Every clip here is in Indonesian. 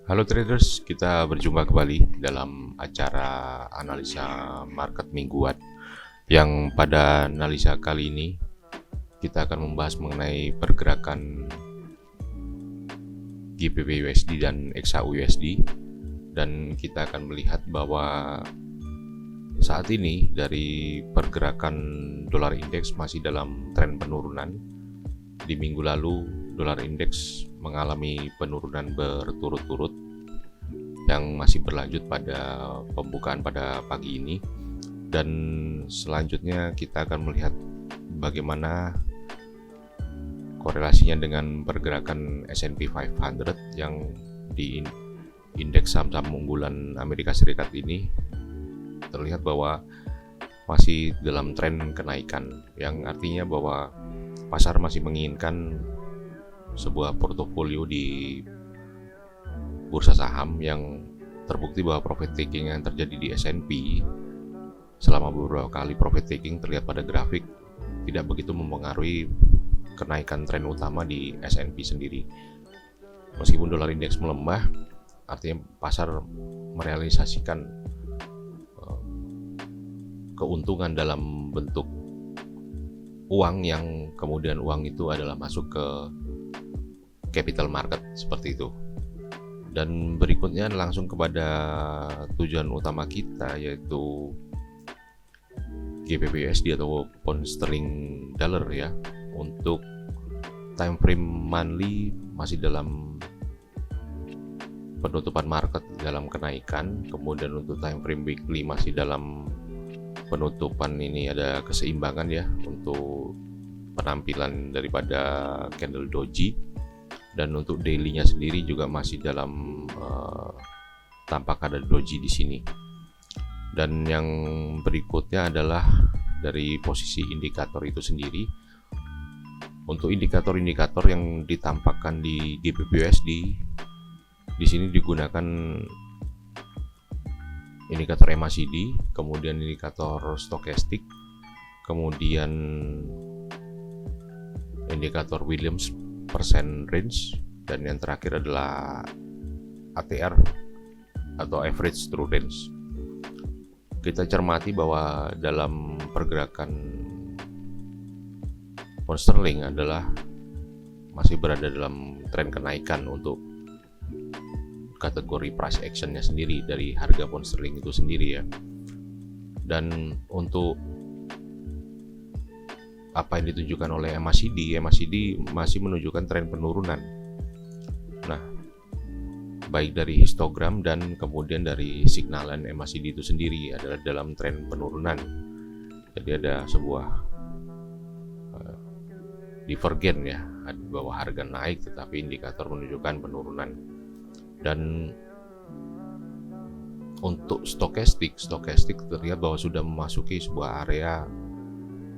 Halo traders, kita berjumpa kembali dalam acara analisa market mingguan yang pada analisa kali ini kita akan membahas mengenai pergerakan GBP USD dan XAUUSD, dan kita akan melihat bahwa saat ini dari pergerakan dolar indeks masih dalam tren penurunan. Di minggu lalu dolar indeks mengalami penurunan berturut-turut yang masih berlanjut pada pembukaan pada pagi ini, dan selanjutnya kita akan melihat bagaimana korelasinya dengan pergerakan S&P 500 yang di indeks saham-saham unggulan Amerika Serikat ini terlihat bahwa masih dalam tren kenaikan, yang artinya bahwa pasar masih menginginkan sebuah portofolio di bursa saham yang terbukti bahwa profit taking yang terjadi di S&P selama beberapa kali profit taking terlihat pada grafik tidak begitu mempengaruhi kenaikan tren utama di S&P sendiri. Meskipun dolar indeks melemah, artinya pasar merealisasikan keuntungan dalam bentuk uang, yang kemudian uang itu adalah masuk ke capital market seperti itu. Dan berikutnya langsung kepada tujuan utama kita, yaitu GBP USD atau pound sterling dollar ya. Untuk time frame monthly masih dalam penutupan market dalam kenaikan, kemudian untuk time frame weekly masih dalam penutupan ini ada keseimbangan ya untuk penampilan daripada candle doji, dan untuk daily-nya sendiri juga masih dalam tampak ada doji di sini. Dan yang berikutnya adalah dari posisi indikator itu sendiri. Untuk indikator-indikator yang ditampakkan di GBP USD di sini digunakan indikator MACD, kemudian indikator stokastik, kemudian indikator Williams percent range, dan yang terakhir adalah ATR atau average true range. Kita cermati bahwa dalam pergerakan pound sterling adalah masih berada dalam tren kenaikan untuk kategori price actionnya sendiri dari harga pound sterling itu sendiri ya. Dan untuk apa yang ditunjukkan oleh MACD masih menunjukkan tren penurunan. Nah, baik dari histogram dan kemudian dari signalan MACD itu sendiri adalah dalam tren penurunan. Jadi ada sebuah divergen ya, bahwa harga naik tetapi indikator menunjukkan penurunan. Dan untuk stokastik terlihat bahwa sudah memasuki sebuah area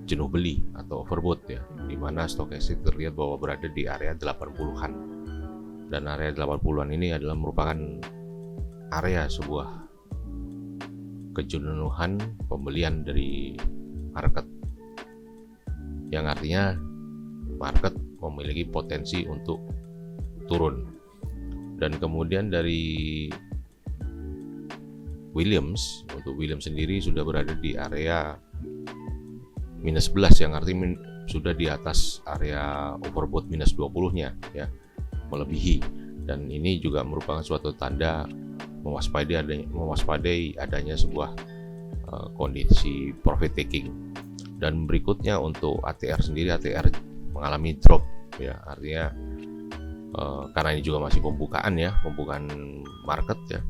jenuh beli atau overbought ya, di mana stokastik terlihat bahwa berada di area 80-an. Dan area 80-an ini adalah merupakan area sebuah kejenuhan pembelian dari market, yang artinya market memiliki potensi untuk turun. Dan kemudian dari Williams, untuk Williams sendiri sudah berada di area minus 11, yang artinya sudah di atas area overbought minus 20-nya ya, melebihi. Dan ini juga merupakan suatu tanda mewaspadai adanya sebuah kondisi profit taking. Dan berikutnya untuk ATR sendiri, ATR mengalami drop ya, artinya karena ini juga masih pembukaan market ya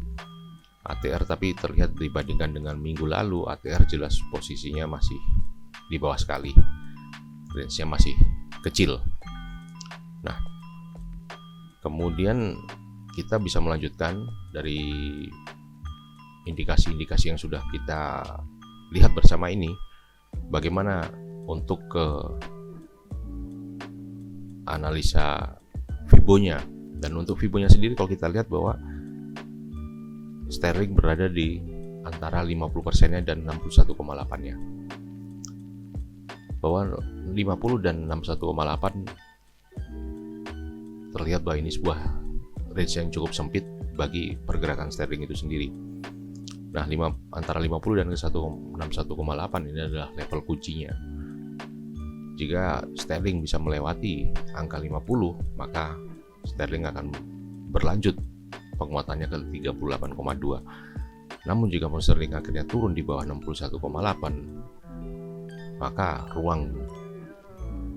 ATR, tapi terlihat dibandingkan dengan minggu lalu ATR jelas posisinya masih di bawah sekali, range-nya masih kecil. Nah, kemudian kita bisa melanjutkan dari indikasi-indikasi yang sudah kita lihat bersama ini, bagaimana untuk ke analisa Fibonya. Dan untuk Fibonya sendiri kalau kita lihat bahwa sterling berada di antara 50%-nya dan 61,8-nya. Bahwa 50 dan 61,8 terlihat bahwa ini sebuah range yang cukup sempit bagi pergerakan sterling itu sendiri. Nah, antara 50 dan 161,8 ini adalah level kuncinya. Jika sterling bisa melewati angka 50, maka sterling akan berlanjut penguatannya ke 38,2. Namun jika pound sterling akhirnya turun di bawah 61,8, maka ruang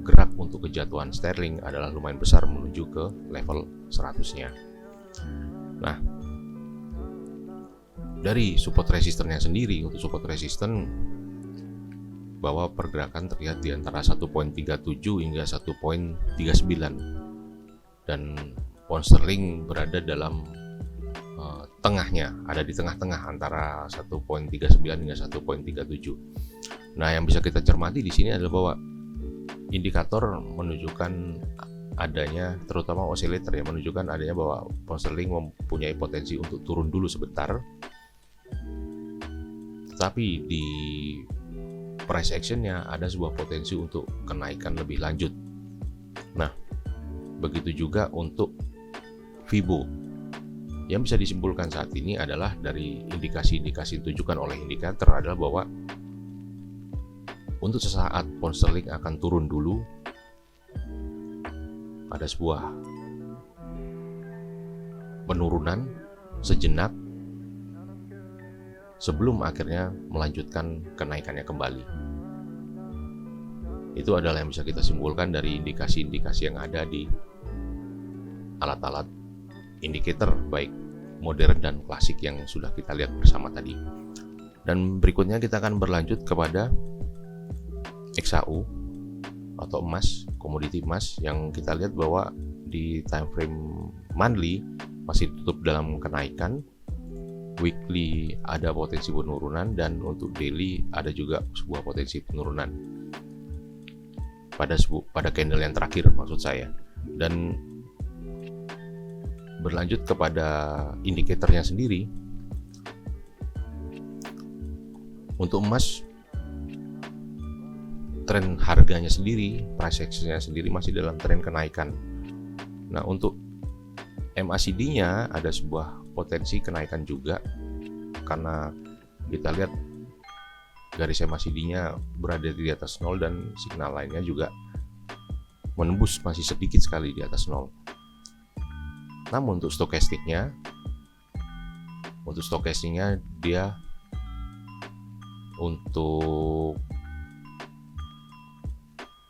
gerak untuk kejatuhan sterling adalah lumayan besar menuju ke level 100-nya. Nah, dari support resistennya sendiri, untuk support resisten bahwa pergerakan terlihat di antara 1.37 hingga 1.39, dan pound sterling berada dalam tengahnya, ada di tengah-tengah antara 1.39 hingga 1.37. Nah, yang bisa kita cermati di sini adalah bahwa indikator menunjukkan adanya, terutama oscillator ya, menunjukkan adanya bahwa pound sterling mempunyai potensi untuk turun dulu sebentar, tetapi di price actionnya ada sebuah potensi untuk kenaikan lebih lanjut. Nah, begitu juga untuk Fibo. Yang bisa disimpulkan saat ini adalah dari indikasi-indikasi ditunjukkan oleh indikator adalah bahwa untuk sesaat pound sterling akan turun dulu, ada sebuah penurunan sejenak sebelum akhirnya melanjutkan kenaikannya kembali. Itu adalah yang bisa kita simpulkan dari indikasi-indikasi yang ada di alat-alat indikator baik modern dan klasik yang sudah kita lihat bersama tadi. Dan berikutnya kita akan berlanjut kepada XAU atau emas, komoditi emas, yang kita lihat bahwa di time frame monthly masih tutup dalam kenaikan, weekly ada potensi penurunan, dan untuk daily ada juga sebuah potensi penurunan pada candle yang terakhir maksud saya. Dan berlanjut kepada indikatornya sendiri, untuk emas tren harganya sendiri, price actionnya sendiri masih dalam tren kenaikan. Nah, untuk MACD-nya ada sebuah potensi kenaikan juga, karena kita lihat garis MACD-nya berada di atas 0 dan signal lainnya juga menembus masih sedikit sekali di atas 0. Namun untuk stokastiknya dia untuk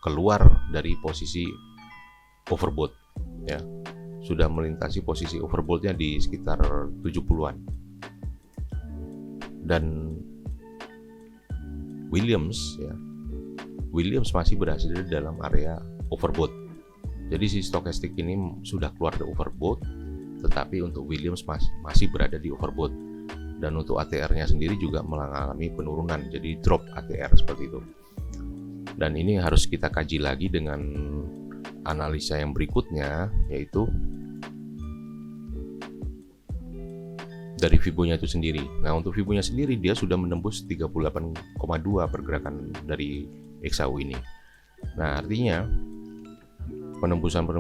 keluar dari posisi overbought ya, sudah melintasi posisi overbought-nya di sekitar 70-an. Dan Williams masih berada di dalam area overbought. Jadi si stokastik ini sudah keluar dari overbought, tetapi untuk Williams masih berada di overbought. Dan untuk ATR-nya sendiri juga mengalami penurunan, jadi drop ATR seperti itu. Dan ini harus kita kaji lagi dengan analisa yang berikutnya, yaitu dari Fibo-nya itu sendiri. Nah, untuk Fibo-nya sendiri dia sudah menembus 38,2 pergerakan dari XAU ini. Nah, artinya penembusan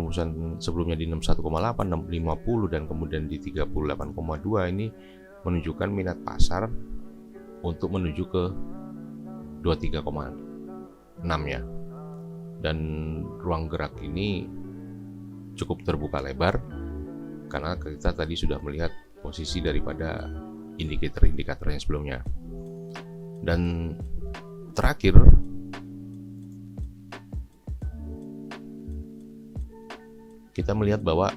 sebelumnya di 61,8, 650 dan kemudian di 38,2 ini menunjukkan minat pasar untuk menuju ke 23,6 ya. Dan ruang gerak ini cukup terbuka lebar karena kita tadi sudah melihat posisi daripada indikator-indikator yang sebelumnya. Dan terakhir, kita melihat bahwa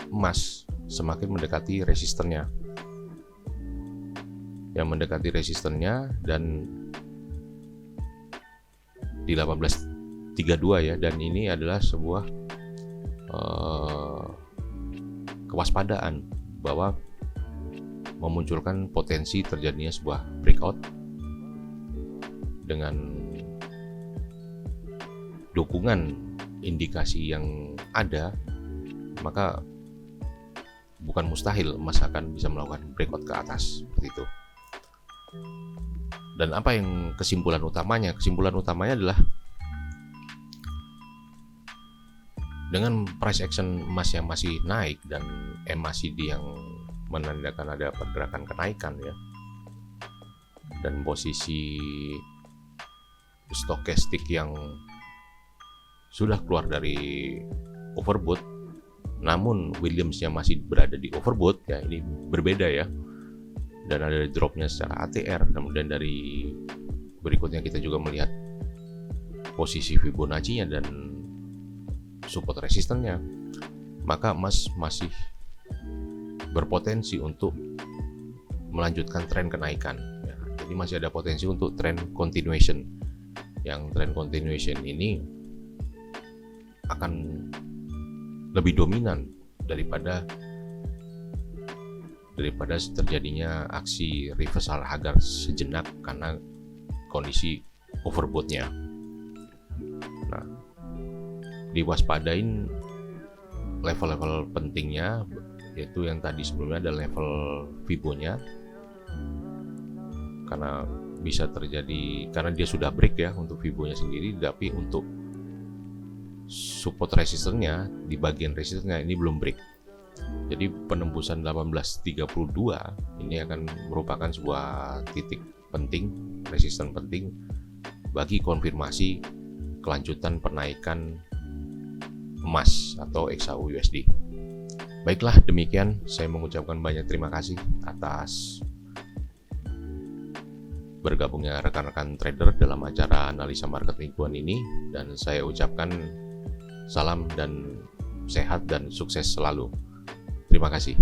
emas semakin mendekati resistennya. Yang mendekati resistennya dan di 1832 ya, dan ini adalah sebuah kewaspadaan bahwa memunculkan potensi terjadinya sebuah breakout dengan dukungan indikasi yang ada, maka bukan mustahil emas akan bisa melakukan breakout ke atas seperti itu. Dan apa yang kesimpulan utamanya? Kesimpulan utamanya adalah dengan price action emas yang masih naik dan MACD yang menandakan ada pergerakan kenaikan ya, dan posisi stokastik yang sudah keluar dari overbought, namun Williams-nya masih berada di overbought ya, ini berbeda ya, dan ada dropnya secara ATR. Kemudian dari berikutnya kita juga melihat posisi Fibonacci-nya dan support resistennya, maka emas masih berpotensi untuk melanjutkan tren kenaikan ya. Jadi masih ada potensi untuk tren continuation, yang tren continuation ini akan lebih dominan daripada terjadinya aksi reversal harga sejenak karena kondisi overbought-nya. Nah, diwaspadain level-level pentingnya, yaitu yang tadi sebelumnya ada level Fibo-nya, karena bisa terjadi karena dia sudah break ya untuk Fibo-nya sendiri, tapi untuk support resistennya di bagian resistennya ini belum break. Jadi penembusan 1832 ini akan merupakan sebuah titik penting, resisten penting bagi konfirmasi kelanjutan penaikan emas atau XAU USD. Baiklah, demikian saya mengucapkan banyak terima kasih atas bergabungnya rekan-rekan trader dalam acara analisa market mingguan ini, dan saya ucapkan salam dan sehat dan sukses selalu. Terima kasih.